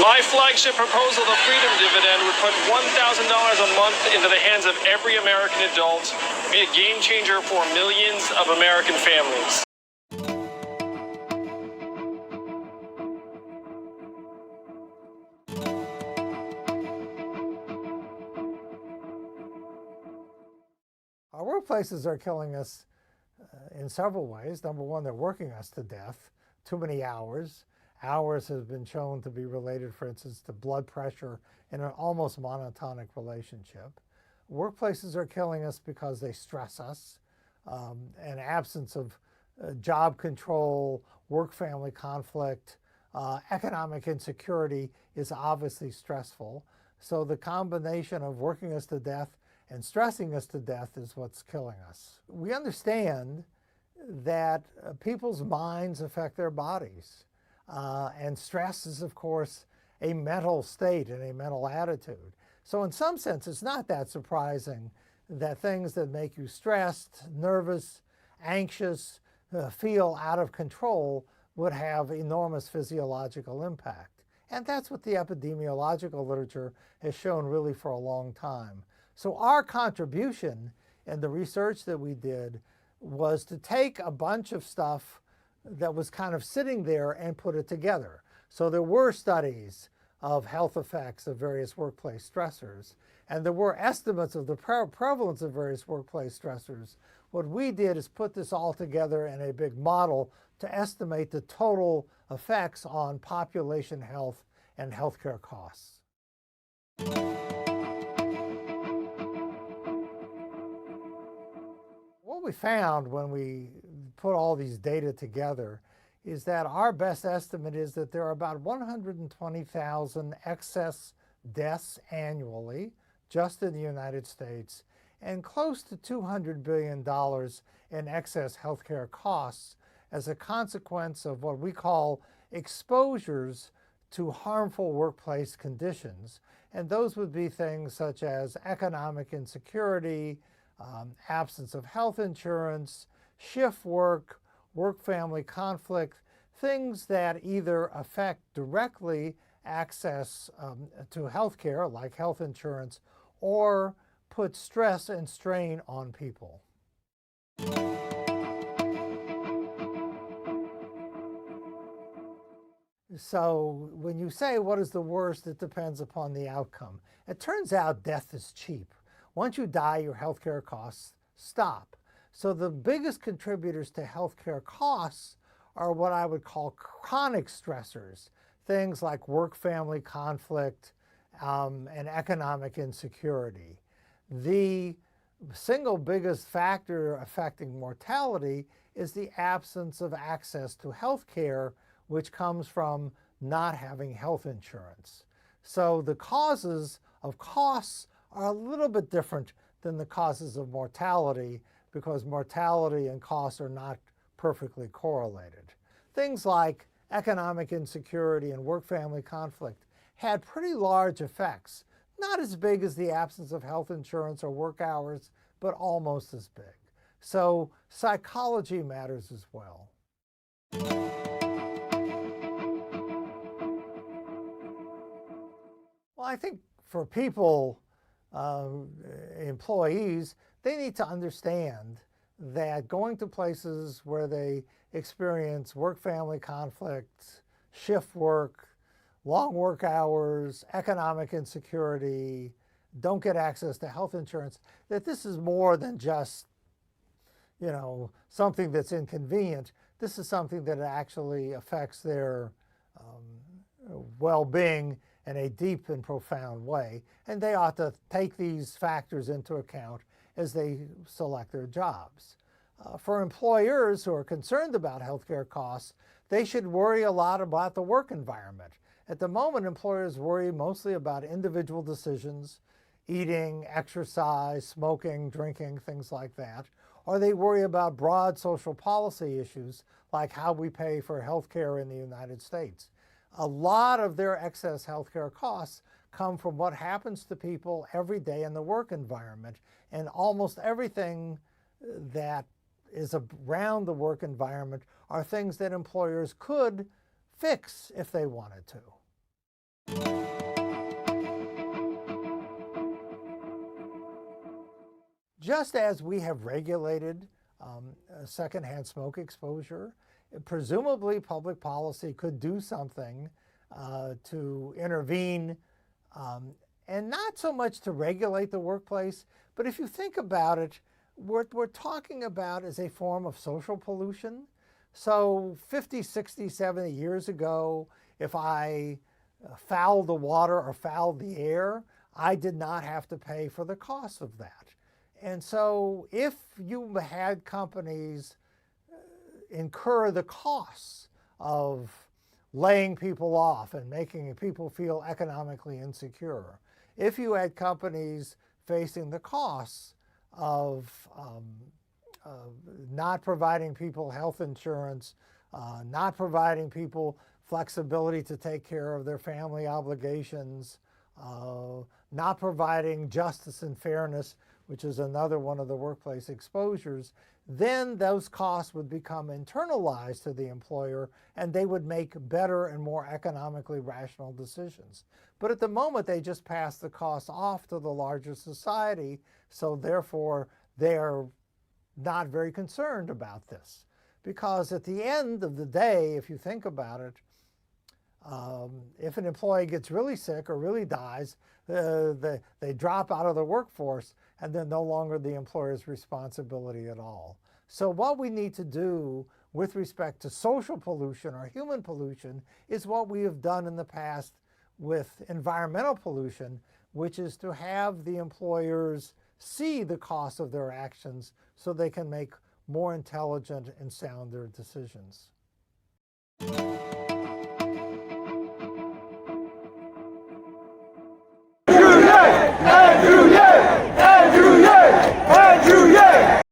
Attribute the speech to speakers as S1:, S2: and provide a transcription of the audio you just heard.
S1: My flagship proposal, the Freedom Dividend, would put $1,000 a month into the hands of every American adult, be a game changer for millions of American families.
S2: Our workplaces are killing us in several ways. Number one, they're working us to death. Too many hours. Hours has been shown to be related, for instance, to blood pressure in an almost monotonic relationship. Workplaces are killing us because they stress us. An absence of job control, work-family conflict, economic insecurity is obviously stressful. So the combination of working us to death and stressing us to death is what's killing us. We understand that people's minds affect their bodies. And stress is, of course, a mental state and a mental attitude. So in some sense, it's not that surprising that things that make you stressed, nervous, anxious, feel out of control would have enormous physiological impact. And that's what the epidemiological literature has shown really for a long time. So our contribution in the research that we did was to take a bunch of stuff that was kind of sitting there and put it together. So there were studies of health effects of various workplace stressors, and there were estimates of the prevalence of various workplace stressors. What we did is put this all together in a big model to estimate the total effects on population health and healthcare costs. What we found when we put all these data together is that our best estimate is that there are about 120,000 excess deaths annually just in the United States and close to $200 billion in excess healthcare costs as a consequence of what we call exposures to harmful workplace conditions. And those would be things such as economic insecurity, absence of health insurance, shift work, work-family conflict, things that either affect directly access to health care, like health insurance, or put stress and strain on people. So when you say what is the worst, it depends upon the outcome. It turns out death is cheap. Once you die, your healthcare costs stop. So the biggest contributors to healthcare costs are what I would call chronic stressors, things like work-family conflict and economic insecurity. The single biggest factor affecting mortality is the absence of access to health care, which comes from not having health insurance. So the causes of costs are a little bit different than the causes of mortality, because mortality and costs are not perfectly correlated. Things like economic insecurity and work-family conflict had pretty large effects, not as big as the absence of health insurance or work hours, but almost as big. So psychology matters as well. Well, I think for people, employees, they need to understand that going to places where they experience work-family conflicts, shift work, long work hours, economic insecurity, don't get access to health insurance, that this is more than just, something that's inconvenient. This is something that actually affects their well-being in a deep and profound way, and they ought to take these factors into account as they select their jobs. For employers who are concerned about healthcare costs, they should worry a lot about the work environment. At the moment, employers worry mostly about individual decisions, eating, exercise, smoking, drinking, things like that, or they worry about broad social policy issues like how we pay for healthcare in the United States. A lot of their excess healthcare costs come from what happens to people every day in the work environment, and almost everything that is around the work environment are things that employers could fix if they wanted to. Just as we have regulated secondhand smoke exposure, presumably public policy could do something to intervene, and not so much to regulate the workplace, but if you think about it, what we're talking about is a form of social pollution. So 50, 60, 70 years ago, if I fouled the water or fouled the air, I did not have to pay for the cost of that. And so if you had companies incur the costs of laying people off and making people feel economically insecure, if you had companies facing the costs of not providing people health insurance, not providing people flexibility to take care of their family obligations, not providing justice and fairness, which is another one of the workplace exposures, then those costs would become internalized to the employer and they would make better and more economically rational decisions. But at the moment, they just pass the costs off to the larger society, so therefore they're not very concerned about this. Because at the end of the day, if you think about it, if an employee gets really sick or really dies, they drop out of the workforce and they're no longer the employer's responsibility at all. So what we need to do with respect to social pollution or human pollution is what we have done in the past with environmental pollution, which is to have the employers see the cost of their actions so they can make more intelligent and sounder decisions.